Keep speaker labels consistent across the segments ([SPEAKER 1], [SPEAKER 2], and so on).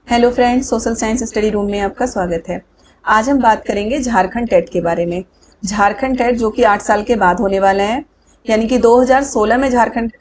[SPEAKER 1] Hello friends, social science study room में आपका स्वागत है। आज हम बात करेंगे झारखंड टेट के बारे में। झारखंड टेट जो कि 8 साल के बाद होने वाला है, यानी कि 2016 में झारखंड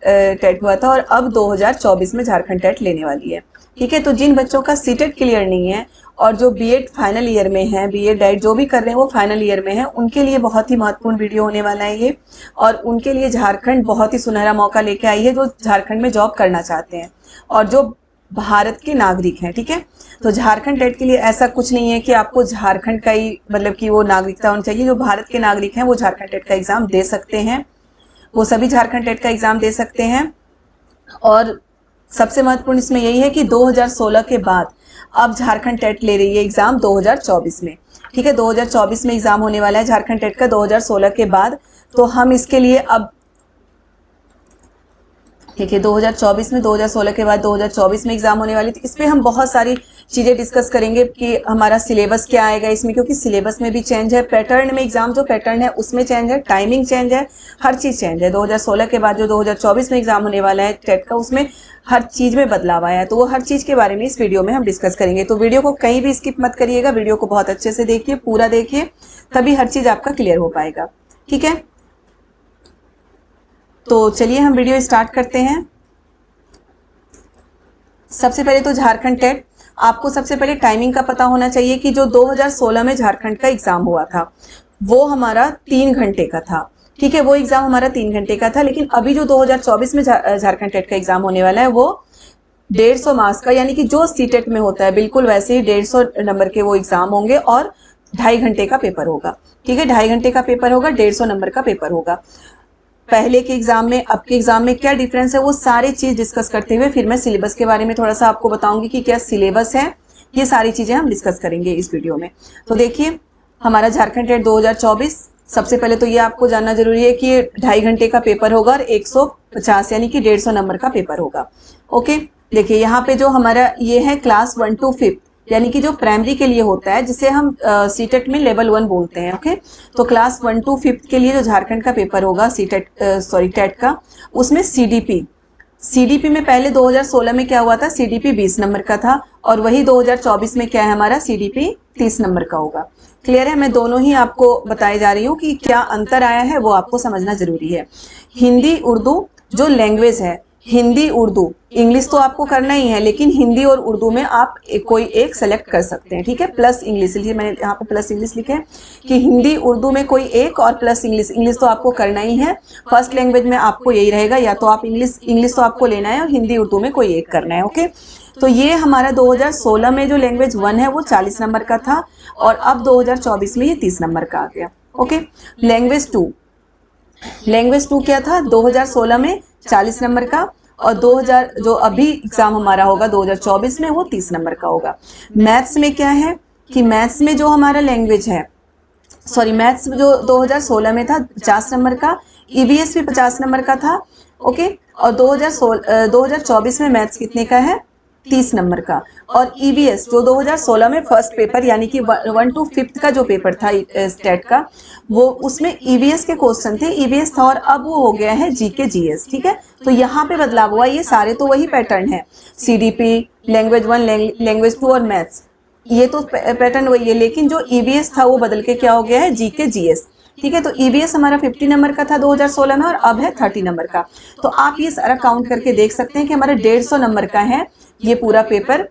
[SPEAKER 1] टेट हुआ था और अब 2024 में झारखंड टेट लेने वाली है। ठीक है, तो जिन बच्चों का सीटेट क्लियर नहीं है और जो बीएड फाइनल ईयर में है, बीएड डाइट जो भी कर रहे हैं वो फाइनल ईयर में है, उनके लिए बहुत ही महत्वपूर्ण वीडियो होने वाला है ये। और उनके लिए झारखंड बहुत ही सुनहरा मौका लेके आई है जो झारखंड में जॉब करना चाहते हैं और जो भारत के नागरिक हैं। ठीक है, तो झारखंड टेट के लिए ऐसा कुछ नहीं है कि आपको झारखंड का ही मतलब कि वो नागरिकता होनी चाहिए। जो भारत के नागरिक हैं वो झारखंड टेट का एग्जाम दे सकते हैं, वो सभी झारखंड टेट का एग्जाम दे सकते हैं। और सबसे महत्वपूर्ण इसमें यही है कि 2016 के बाद अब झारखंड टेट ले रही है एग्जाम 2024 में। ठीक है, 2024 में एग्जाम होने वाला है झारखंड टेट का 2016 के बाद। तो हम इसके लिए अब ठीक है 2024 में, 2016 के बाद 2024 में एग्जाम होने वाली थी। इस पे हम बहुत सारी चीजें डिस्कस करेंगे कि हमारा सिलेबस क्या आएगा इसमें, क्योंकि सिलेबस में भी चेंज है, पैटर्न में एग्जाम जो पैटर्न है उसमें चेंज है, टाइमिंग चेंज है, हर चीज चेंज है। 2016 के बाद जो 2024 में एग्जाम होने वाला है टेट का, उसमें हर चीज में बदलाव आया है। तो वो हर चीज के बारे में इस वीडियो में हम डिस्कस करेंगे। तो वीडियो को कहीं भी स्किप मत करिएगा, वीडियो को बहुत अच्छे से देखिए, पूरा देखिए, तभी हर चीज आपका क्लियर हो पाएगा। ठीक है, तो चलिए हम वीडियो स्टार्ट करते हैं। सबसे पहले तो झारखंड टेट, आपको सबसे पहले टाइमिंग का पता होना चाहिए कि जो 2016 में झारखंड का एग्जाम हुआ था वो हमारा 3 घंटे का था। ठीक है, वो एग्जाम हमारा 3 घंटे का था, लेकिन अभी जो 2024 में झारखंड टेट का एग्जाम होने वाला है वो 150 मार्क्स का, यानी कि जो सीटेट में होता है बिल्कुल वैसे ही 150 नंबर के वो एग्जाम होंगे और 2.5 घंटे का पेपर होगा। ठीक है, 2.5 घंटे का पेपर होगा, 150 नंबर का पेपर होगा। पहले के एग्जाम में अब के एग्जाम में क्या डिफरेंस है वो सारी चीज डिस्कस करते हुए फिर मैं सिलेबस के बारे में थोड़ा सा आपको बताऊंगी कि क्या सिलेबस है। ये सारी चीजें हम डिस्कस करेंगे इस वीडियो में। तो देखिए हमारा झारखंड टेट 2024, सबसे पहले तो ये आपको जानना जरूरी है कि 2.5 घंटे का पेपर होगा और 150 यानी कि 150 नंबर का पेपर होगा। ओके, देखिए यहाँ पे जो हमारा ये है क्लास 1 to 5, यानी कि जो प्राइमरी के लिए होता है जिसे हम सीटेट में लेवल 1 बोलते हैं। ओके, तो क्लास 1 to 5 के लिए जो झारखंड का पेपर होगा सीटेट टेट का, उसमें सीडीपी में पहले 2016 में क्या हुआ था, सीडीपी 20 नंबर का था और वही 2024 में क्या है हमारा सीडीपी 30 नंबर का होगा। क्लियर है, मैं दोनों ही आपको बताई जा रही हूँ कि क्या अंतर आया है वो आपको समझना जरूरी है। हिंदी उर्दू जो लैंग्वेज है, हिंदी उर्दू, इंग्लिश तो आपको करना ही है, लेकिन हिंदी और उर्दू में आप कोई एक सेलेक्ट कर सकते हैं। ठीक है, प्लस इंग्लिश, इसलिए मैंने यहाँ पे प्लस इंग्लिश लिखे कि हिंदी उर्दू में कोई एक और प्लस इंग्लिश। इंग्लिश तो आपको करना ही है, फर्स्ट लैंग्वेज में आपको यही रहेगा, या तो आप इंग्लिश तो आपको लेना है और हिंदी उर्दू में कोई एक करना है। ओके, तो ये हमारा 2016 में जो लैंग्वेज 1 है वो 40 नंबर का था और अब 2024 में ये 30 नंबर का आ गया। ओके, लैंग्वेज 2 क्या था 2016 में 40 नंबर का और 2000 जो अभी एग्जाम हमारा होगा 2024 में वो 30 नंबर का होगा। मैथ्स में क्या है कि मैथ्स में जो हमारा लैंग्वेज है, मैथ्स जो 2016 में था 50 नंबर का, ईवीएस भी 50 नंबर का था। ओके, और 2024 में मैथ्स कितने का है, 30 नंबर का। और ईवीएस जो 2016 में फर्स्ट पेपर यानी कि 1 to 5 का जो पेपर था स्टेट का, वो उसमें ईवीएस के क्वेश्चन थे, ईवीएस था, और अब वो हो गया है जीके जीएस। ठीक है, तो यहाँ पे बदलाव हुआ, ये सारे तो वही पैटर्न है, सीडीपी, लैंग्वेज 1, लैंग्वेज 2 और मैथ्स, ये तो पैटर्न वही है, लेकिन जो ईवीएस था वो बदल के क्या हो गया है जीके जीएस। ठीक है, तो ईवीएस हमारा 50 नंबर का था 2016 में और अब है 30 नंबर का। तो आप ये सारा काउंट करके देख सकते हैं कि हमारा 150 नंबर का है ये पूरा पेपर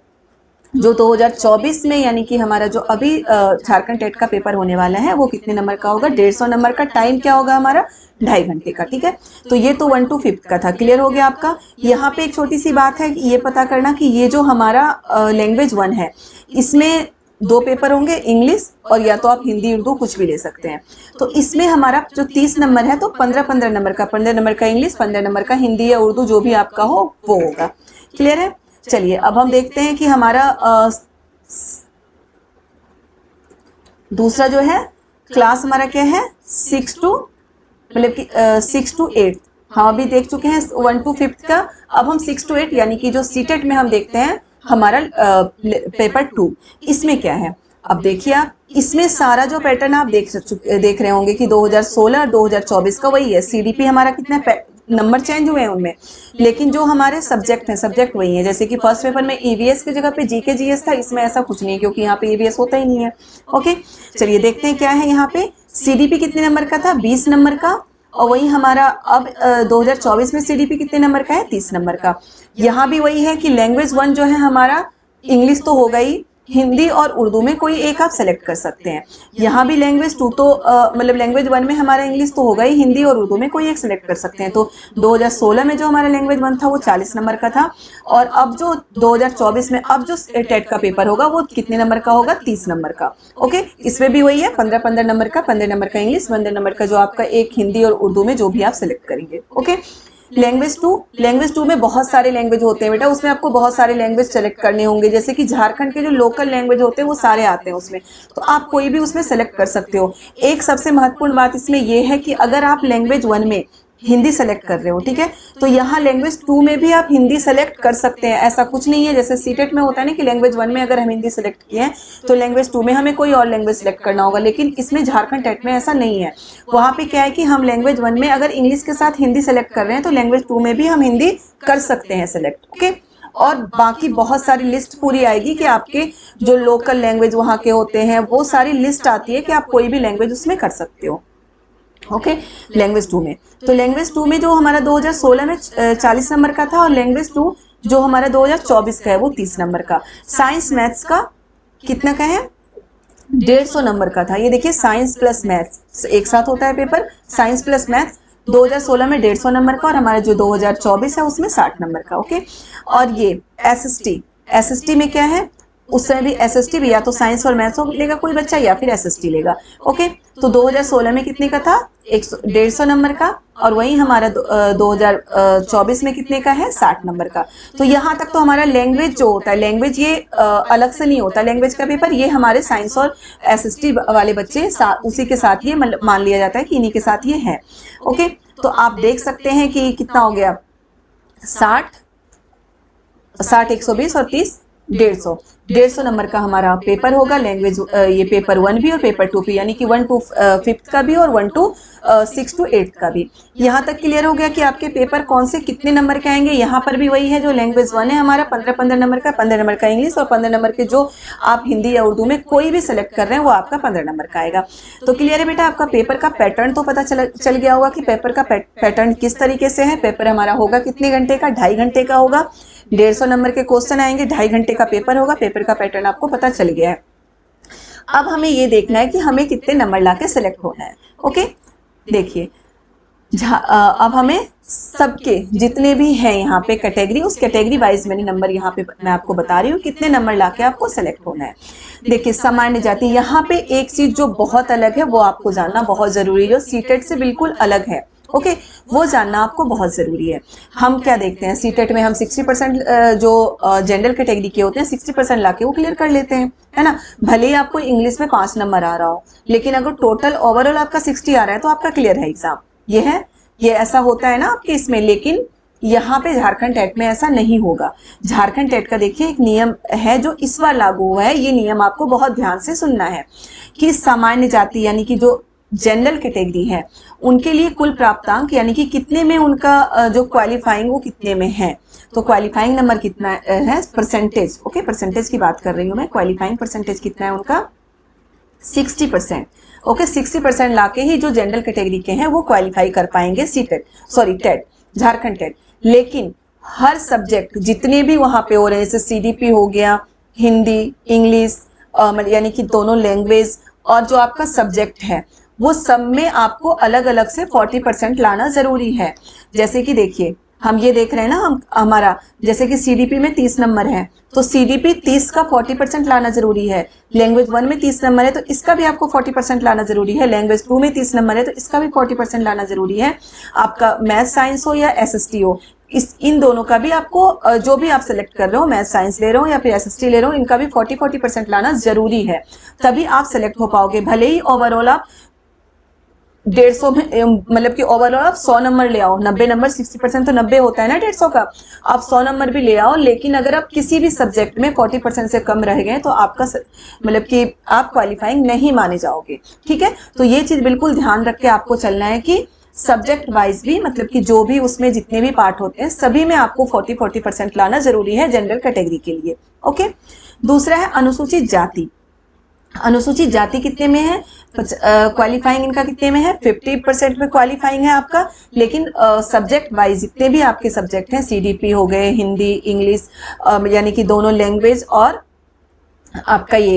[SPEAKER 1] जो 2024 में, यानी कि हमारा जो अभी झारखंड टेट का पेपर होने वाला है वो कितने नंबर का होगा, 150 नंबर का। टाइम क्या होगा हमारा 2.5 घंटे का। ठीक है, तो ये तो 1 to 5 का था, क्लियर हो गया आपका। यहाँ पे एक छोटी सी बात है कि ये पता करना कि ये जो हमारा लैंग्वेज 1 है इसमें 2 पेपर होंगे, इंग्लिश और या तो आप हिंदी उर्दू कुछ भी ले सकते हैं। तो इसमें हमारा जो 30 नंबर है तो 15-15 नंबर का, 15 नंबर का इंग्लिश, 15 नंबर का हिंदी या उर्दू जो भी आपका हो वो होगा। क्लियर है, चलिए अब हम देखते हैं कि हमारा दूसरा जो है क्लास हमारा क्या है 6 to 8। हम अभी देख चुके हैं 1 to 5 का, अब हम 6 to 8 यानी कि जो सीटेट में हम देखते हैं हमारा पेपर 2, इसमें क्या है। अब देखिए आप इसमें सारा जो पैटर्न आप देख रहे होंगे कि 2016 और 2024 का वही है। सीडीपी हमारा कितना नंबर चेंज हुए हैं उनमें, लेकिन जो हमारे सब्जेक्ट हैं सब्जेक्ट वही है। जैसे कि फर्स्ट पेपर में ईवीएस की जगह पे जीके जीएस था, इसमें ऐसा कुछ नहीं है क्योंकि यहाँ पे ईवीएस होता ही नहीं है। ओके, चलिए देखते हैं क्या है यहाँ पे। सीडीपी कितने नंबर का था? 20 नंबर का। और वही हमारा अब 2024 में सीडीपी कितने नंबर का है? 30 नंबर का। यहाँ भी वही है कि लैंग्वेज 1 जो है हमारा, इंग्लिश तो हो गई, हिंदी और उर्दू में कोई एक आप सेलेक्ट कर सकते हैं। यहाँ भी लैंग्वेज 2 तो मतलब लैंग्वेज 1 में हमारा इंग्लिश तो हो गई, हिंदी और उर्दू में कोई एक सेलेक्ट कर सकते हैं। तो 2016 में जो हमारा लैंग्वेज 1 था वो 40 नंबर का था, और अब जो 2024 में अब जो टेट का पेपर होगा वो कितने नंबर का होगा? 30 नंबर का। ओके, इसमें भी वही है, 15-15 नंबर का, 15 नंबर का इंग्लिश, 15 नंबर का जो आपका एक हिंदी और उर्दू में जो भी आप सेलेक्ट करेंगे। ओके, लैंग्वेज 2 में बहुत सारे लैंग्वेज होते हैं बेटा, उसमें आपको बहुत सारे लैंग्वेज सेलेक्ट करने होंगे। जैसे कि झारखंड के जो लोकल लैंग्वेज होते हैं वो सारे आते हैं उसमें, तो आप कोई भी उसमें सेलेक्ट कर सकते हो। एक सबसे महत्वपूर्ण बात इसमें यह है कि अगर आप लैंग्वेज 1 में हिंदी सेलेक्ट कर रहे हो, ठीक है, तो यहाँ लैंग्वेज 2 में भी आप हिंदी सेलेक्ट कर सकते हैं। ऐसा कुछ नहीं है जैसे सीटेट में होता है ना कि लैंग्वेज 1 में अगर हम हिंदी सेलेक्ट किए हैं तो लैंग्वेज 2 में हमें कोई और लैंग्वेज सेलेक्ट करना होगा, लेकिन इसमें झारखंड टेट में ऐसा नहीं है। वहाँ पे क्या है कि हम लैंग्वेज 1 में अगर इंग्लिश के साथ हिंदी सेलेक्ट कर रहे हैं तो लैंग्वेज 2 में भी हम हिंदी कर सकते हैं सेलेक्ट। ओके, और बाकी बहुत सारी लिस्ट पूरी आएगी कि आपके जो लोकल लैंग्वेज वहाँ के होते हैं वो सारी लिस्ट आती है कि आप कोई भी लैंग्वेज उसमें कर सकते हो। ओके, लैंग्वेज 2 में, तो लैंग्वेज 2 में जो हमारा 2016 में 40 नंबर का था, और लैंग्वेज 2 जो हमारा 2024 का है वो 30 नंबर का। साइंस मैथ्स का कितना का है? 150 नंबर का था। ये देखिए, साइंस प्लस मैथ्स एक साथ होता है पेपर, साइंस प्लस मैथ्स 2016 में 150 नंबर का, और हमारा जो 2024 है उसमें 60 नंबर का। ओके, और ये एसएसटी में क्या है? उस समय भी एसएसटी भी या तो साइंस और मैथ्स लेगा कोई बच्चा या फिर एसएसटी लेगा। ओके, तो 2016 में कितने का था? 150 नंबर का, और वही हमारा 2024 में कितने का है? 60 नंबर का। तो यहाँ तक तो हमारा लैंग्वेज जो होता है, लैंग्वेज ये अलग से नहीं होता लैंग्वेज का पेपर, ये हमारे साइंस और एसएसटी वाले बच्चे उसी के साथ ये मान लिया जाता है कि इन्हीं के साथ ये है। ओके, तो आप देख सकते हैं कि कितना हो गया, 60 120 और 30 150 नंबर का हमारा पेपर होगा लैंग्वेज, ये पेपर 1 भी और पेपर 2 भी, यानी कि 1 to 5th का भी और 1 to 6 to 8th का भी। यहाँ तक क्लियर हो गया कि आपके पेपर कौन से कितने नंबर के आएंगे। यहाँ पर भी वही है, जो लैंग्वेज 1 है हमारा 15-15 नंबर का, 15 नंबर का इंग्लिश, और 15 नंबर के जो आप हिंदी या उर्दू में कोई भी सेलेक्ट कर रहे हैं वो आपका 15 नंबर का आएगा। तो क्लियर है बेटा, आपका पेपर का पैटर्न तो पता चल गया होगा कि पेपर का पैटर्न किस तरीके से है। पेपर हमारा होगा कितने घंटे का? 2.5 घंटे का होगा। 150 नंबर के क्वेश्चन आएंगे, 2.5 घंटे का पेपर होगा। पेपर का पैटर्न आपको पता चल गया है। अब हमें ये देखना है कि हमें कितने नंबर लाके सेलेक्ट होना है। ओके, देखिए, अब हमें सबके जितने भी हैं यहाँ पे कैटेगरी, उस कैटेगरी वाइज मैंने नंबर यहाँ पे मैं आपको बता रही हूँ कितने नंबर लाके आपको सेलेक्ट होना है। देखिए, सामान्य जाति, यहाँ पे एक चीज जो बहुत अलग है वो आपको जानना बहुत जरूरी है, जो सीटेट से बिल्कुल अलग है। ओके, वो जानना आपको बहुत जरूरी है। हम क्या देखते हैं, सीटेट में हम 60% जो जनरल कैटेगरी के होते हैं 60% लाके वो क्लियर कर लेते हैं, है ना। भले ही आपको इंग्लिश में 5 नंबर आ रहा हो, लेकिन अगर टोटल ओवरऑल आपका 60 आ रहा है तो आपका क्लियर है एग्जाम। ये ऐसा होता है ना आपके इसमें, लेकिन यहाँ पे झारखंड टेट में ऐसा नहीं होगा। झारखंड टेट का देखिए एक नियम है जो इस बार लागू हुआ है, ये नियम आपको बहुत ध्यान से सुनना है कि सामान्य जाति यानी कि जो जनरल कैटेगरी है उनके लिए कुल प्राप्तांक यानी कि कितने में उनका जो क्वालिफाइंग वो कितने में है। तो क्वालिफाइंग नंबर कितना है, परसेंटेज, ओके, परसेंटेज की बात कर रही हूँ मैं। क्वालिफाइंग परसेंटेज कितना है उनका? 60%। ओके, 60% लाके ही जो जनरल कैटेगरी के हैं वो क्वालिफाई कर पाएंगे टेट, झारखंड टेट। लेकिन हर सब्जेक्ट जितने भी वहां पे हो रहे हैं, जैसे सीडीपी हो गया, हिंदी, इंग्लिश, यानी कि दोनों लैंग्वेज, और जो आपका सब्जेक्ट है वो सब में आपको अलग अलग से 40% लाना जरूरी है। जैसे कि देखिए, हम ये देख रहे हैं ना, हमारा जैसे कि सीडीपी में 30 नंबर है, तो सीडीपी 30 का 40% लाना जरूरी है। लैंग्वेज 1 में 30 नंबर है तो इसका भी आपको 40% लाना जरूरी है। लैंग्वेज 2 में 30 नंबर है तो इसका भी 40% लाना जरूरी है। आपका मैथ साइंस हो या एसएसटी हो, इन दोनों का भी आपको जो भी आप सेलेक्ट कर रहे हो, मैथ साइंस ले रहे हो या फिर एसएसटी ले रहे हो, इनका भी 40% लाना जरूरी है, तभी आप सेलेक्ट हो पाओगे। भले ही ओवरऑल आप 150 में, मतलब कि ओवरऑल आप 100 नंबर ले आओ, 90 नंबर, 60% तो 90 होता है ना 150 का, आप 100 नंबर भी ले आओ, लेकिन अगर आप किसी भी सब्जेक्ट में 40% से कम रह गए तो आपका मतलब कि आप क्वालिफाइंग नहीं माने जाओगे। ठीक है, तो ये चीज बिल्कुल ध्यान रख के आपको चलना है कि सब्जेक्ट वाइज भी, मतलब कि जो भी उसमें जितने भी पार्ट होते हैं सभी में आपको 40% लाना जरूरी है जनरल कैटेगरी के लिए। ओके, दूसरा है अनुसूचित जाति। अनुसूचित जाति कितने में है, क्वालिफाइंग इनका कितने में है, 50% में क्वालिफाइंग है आपका, लेकिन सब्जेक्ट वाइज जितने भी आपके सब्जेक्ट हैं, सीडीपी हो गए, हिंदी, इंग्लिश, यानी कि दोनों लैंग्वेज, और आपका ये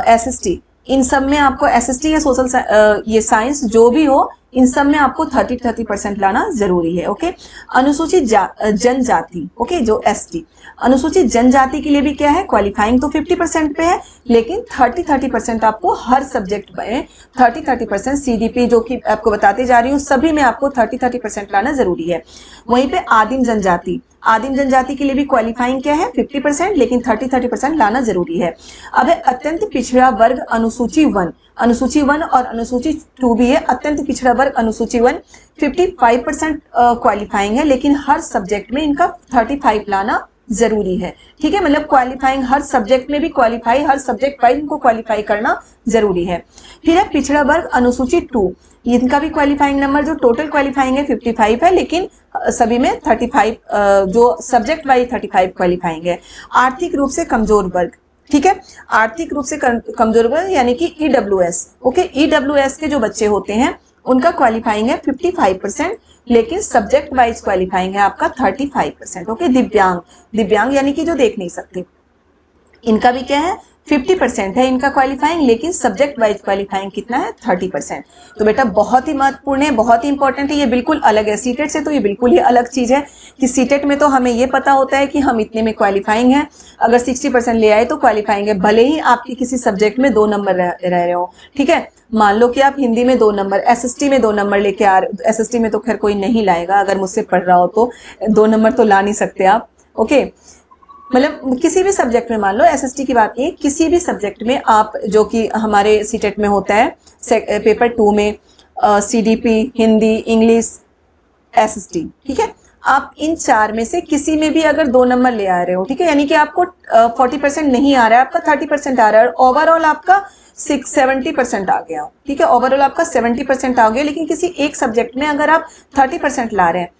[SPEAKER 1] एसएसटी, इन सब में आपको एसएसटी या सोशल ये साइंस जो भी हो, इन सब में आपको 30% लाना जरूरी है। ओके, अनुसूचित जनजाति, ओके, जो एसटी, अनुसूचित जनजाति के लिए भी क्या है, क्वालिफाइंग तो 50% पे है, लेकिन 30% आपको हर सब्जेक्ट में 30% सीडीपी, जो कि आपको बताते जा रही हूँ, सभी में आपको 30% लाना जरूरी है। वहीं पे आदिम जनजाति, आदिम जनजाति के लिए भी क्वालिफाइंग क्या है, 50%, लेकिन 30% लाना जरूरी है। अब है अत्यंत पिछड़ा वर्ग अनुसूची 1, अनुसूची 1 और अनुसूची 2 भी है। अत्यंत पिछड़ा वर्ग अनुसूची 1 55% क्वालिफाइंग है, लेकिन हर सब्जेक्ट में इनका 35 लाना जरूरी है। ठीक है, मतलब क्वालिफाइंग हर सब्जेक्ट में भी क्वालिफाई, हर सब्जेक्ट वाइज इनको क्वालिफाई करना जरूरी है। फिर है पिछड़ा वर्ग अनुसूची 2, इनका भी क्वालिफाइंग नंबर जो टोटल क्वालिफाइंग है 55 है, लेकिन सभी में 35 जो सब्जेक्ट वाइज 35 क्वालिफाइंग है। आर्थिक रूप से कमजोर वर्ग, ठीक है, आर्थिक रूप से कमजोर वर्ग यानी कि ईडब्ल्यूएस। ओके, ईडब्ल्यूएस के जो बच्चे होते हैं उनका क्वालिफाइंग है 55%, लेकिन सब्जेक्ट वाइज क्वालिफाइंग है आपका 35%। ओके, दिव्यांग, दिव्यांग यानी कि जो देख नहीं सकते, इनका भी क्या है, 50% है इनका क्वालिफाइंग, लेकिन सब्जेक्ट वाइज क्वालिफाइंग कितना है, 30%। तो बेटा बहुत ही महत्वपूर्ण है, बहुत ही इंपॉर्टेंट है, ये बिल्कुल अलग है सीटेट से, तो ये बिल्कुल ही अलग चीज है कि सीटेट में तो हमें ये पता होता है कि हम इतने में क्वालिफाइंग है, अगर 60% ले आए तो क्वालिफाइंग है, भले ही आपके किसी सब्जेक्ट में 2 नंबर रह रहे हो। ठीक है, मान लो कि आप हिंदी में 2 नंबर, एसएसटी में 2 नंबर लेके आ रहे, एसएसटी में तो खैर कोई नहीं लाएगा, अगर मुझसे पढ़ रहा हो तो 2 नंबर तो ला नहीं सकते आप। ओके, मतलब किसी भी सब्जेक्ट में, मान लो एसएसटी की बात नहीं, किसी भी सब्जेक्ट में आप, जो कि हमारे सीटेट में होता है पेपर 2 में, सीडीपी, हिंदी, इंग्लिश, एसएसटी, ठीक है, आप इन 4 में से किसी में भी अगर 2 नंबर ले आ रहे हो, ठीक है, यानी कि आपको 40% नहीं आ रहा है, आपका 30% आ रहा है, ओवरऑल आपका 70% आ गया। ठीक है, ओवरऑल आपका 70% आ गया, लेकिन किसी एक सब्जेक्ट में अगर आप 30% ला रहे हैं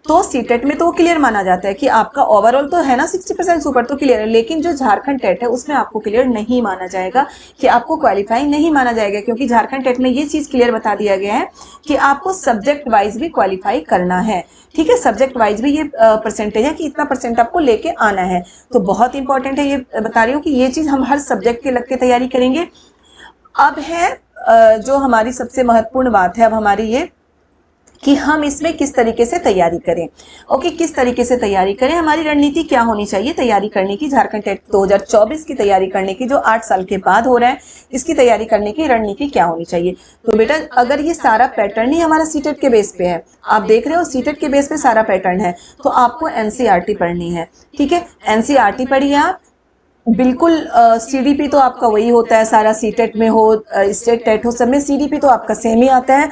[SPEAKER 1] तो सीटेट में तो वो क्लियर माना जाता है कि आपका ओवरऑल तो है ना 60% सुपर, तो क्लियर है, लेकिन जो झारखंड टेट है उसमें आपको क्लियर नहीं माना जाएगा, कि आपको क्वालिफाइंग नहीं माना जाएगा, क्योंकि झारखंड टेट में ये चीज क्लियर बता दिया गया है कि आपको सब्जेक्ट वाइज भी क्वालिफाई करना है। ठीक है, सब्जेक्ट वाइज भी ये परसेंटेज है कि इतना परसेंट आपको लेके आना है, तो बहुत इंपॉर्टेंट है, ये बता रही हूँ कि ये चीज हम हर सब्जेक्ट के लग के तैयारी करेंगे। अब है जो हमारी सबसे महत्वपूर्ण बात है अब हमारी ये, कि हम इसमें किस तरीके से तैयारी करें। ओके, किस तरीके से तैयारी करें, हमारी रणनीति क्या होनी चाहिए तैयारी करने की, झारखंड टेट 2024 की तैयारी करने की, जो 8 साल के बाद हो रहा है, इसकी तैयारी करने की रणनीति क्या होनी चाहिए। तो बेटा अगर ये सारा पैटर्न ही हमारा सीटेट के बेस पे है, आप देख रहे हो सीटेट के बेस पे सारा पैटर्न है, तो आपको एनसीईआरटी पढ़नी है। ठीक है, एनसीईआरटी पढ़िए आप, बिल्कुल सीडीपी तो आपका वही होता है सारा, सीटेट में हो, स्टेट टेट हो, सब में सीडीपी तो आपका सेम ही आता है।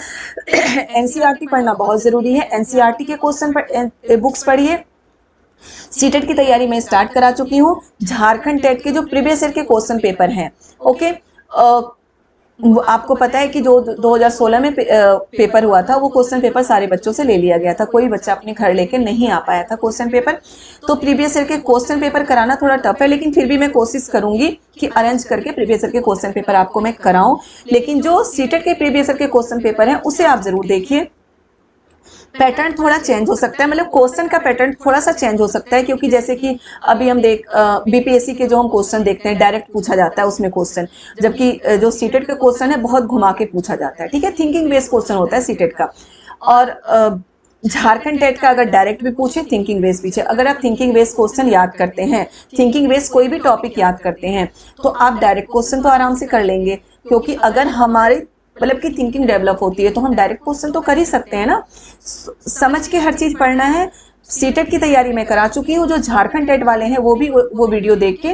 [SPEAKER 1] एनसीईआरटी पढ़ना बहुत जरूरी है, एनसीईआरटी के क्वेश्चन बुक्स पढ़िए। सीटेट की तैयारी मैं स्टार्ट करा चुकी हूँ, झारखंड टेट के जो प्रीवियस ईयर के क्वेश्चन पेपर हैं, ओके, आपको पता है कि जो 2016 में पेपर हुआ था, वो क्वेश्चन पेपर सारे बच्चों से ले लिया गया था, कोई बच्चा अपने घर लेके नहीं आ पाया था क्वेश्चन पेपर, तो प्रीवियस ईयर के क्वेश्चन पेपर कराना थोड़ा टफ है, लेकिन फिर भी मैं कोशिश करूंगी कि अरेंज करके प्रीवियस ईयर के क्वेश्चन पेपर आपको मैं कराऊं, लेकिन जो सीटेट के प्रीवियस ईयर के क्वेश्चन पेपर है उसे आप जरूर देखिए। पैटर्न थोड़ा चेंज हो सकता है, मतलब क्वेश्चन का पैटर्न थोड़ा सा चेंज हो सकता है, क्योंकि जैसे कि अभी हम बीपीएससी के जो हम क्वेश्चन देखते हैं डायरेक्ट पूछा जाता है उसमें क्वेश्चन, जबकि जो सीटेट का क्वेश्चन है बहुत घुमा के पूछा जाता है। ठीक है, थिंकिंग बेस्ड क्वेश्चन होता है सीटेट का, और झारखंड टेट का अगर डायरेक्ट भी पूछे थिंकिंग बेस्ड पीछे, अगर आप थिंकिंग बेस्ड क्वेश्चन याद करते हैं, थिंकिंग बेस्ड कोई भी टॉपिक याद करते हैं, तो आप डायरेक्ट क्वेश्चन तो आराम से कर लेंगे, क्योंकि अगर हमारे मतलब कि थिंकिंग डेवलप होती है तो हम डायरेक्ट क्वेश्चन तो कर ही सकते हैं ना, समझ के हर चीज पढ़ना है। सीटेट की तैयारी मैं करा चुकी हूँ, जो झारखंड टेट वाले हैं वो भी वो वीडियो देख के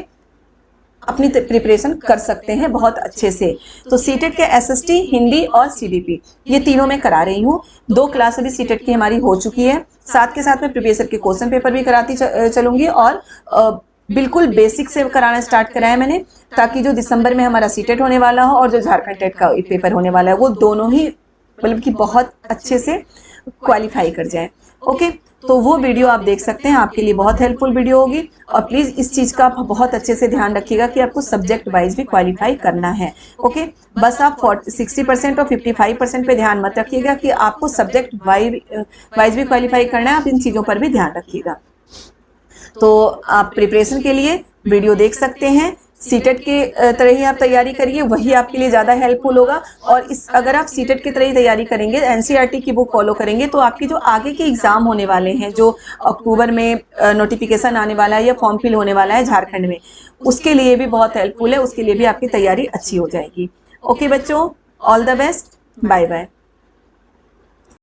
[SPEAKER 1] अपनी प्रिपरेशन कर सकते हैं बहुत अच्छे से। तो सीटेट के एसएसटी, हिंदी और सीडीपी ये तीनों मैं करा रही हूँ, 2 क्लास अभी सीटेट की हमारी हो चुकी है, साथ के साथ में प्रीवियस ईयर के क्वेश्चन पेपर भी कराती चलूंगी, और बिल्कुल बेसिक से कराना स्टार्ट कराया मैंने, ताकि जो दिसंबर में हमारा सीटेट होने वाला हो और जो झारखंड टेट का पेपर होने वाला है वो दोनों ही मतलब कि बहुत अच्छे से क्वालिफाई कर जाए। ओके, तो वो वीडियो आप देख सकते हैं, आपके लिए बहुत हेल्पफुल वीडियो होगी। और प्लीज़ इस चीज़ का आप बहुत अच्छे से ध्यान रखिएगा कि आपको सब्जेक्ट वाइज भी क्वालिफाई करना है। ओके, बस आप 60% और 55% पे ध्यान मत रखिएगा कि आपको सब्जेक्ट वाइज भी क्वालिफाई करना है, आप इन चीज़ों पर भी ध्यान रखिएगा। तो आप प्रिपरेशन के लिए वीडियो देख सकते हैं, सीटेट के तरह ही आप तैयारी करिए, वही आपके लिए ज़्यादा हेल्पफुल होगा। और इस अगर आप सीटेट की तरह ही तैयारी करेंगे, एनसीईआरटी की बुक फॉलो करेंगे, तो आपके जो आगे के एग्ज़ाम होने वाले हैं, जो अक्टूबर में नोटिफिकेशन आने वाला है या फॉर्म फिल होने वाला है झारखंड में, उसके लिए भी बहुत हेल्पफुल है, उसके लिए भी आपकी तैयारी अच्छी हो जाएगी। ओके बच्चों, all the best, bye bye.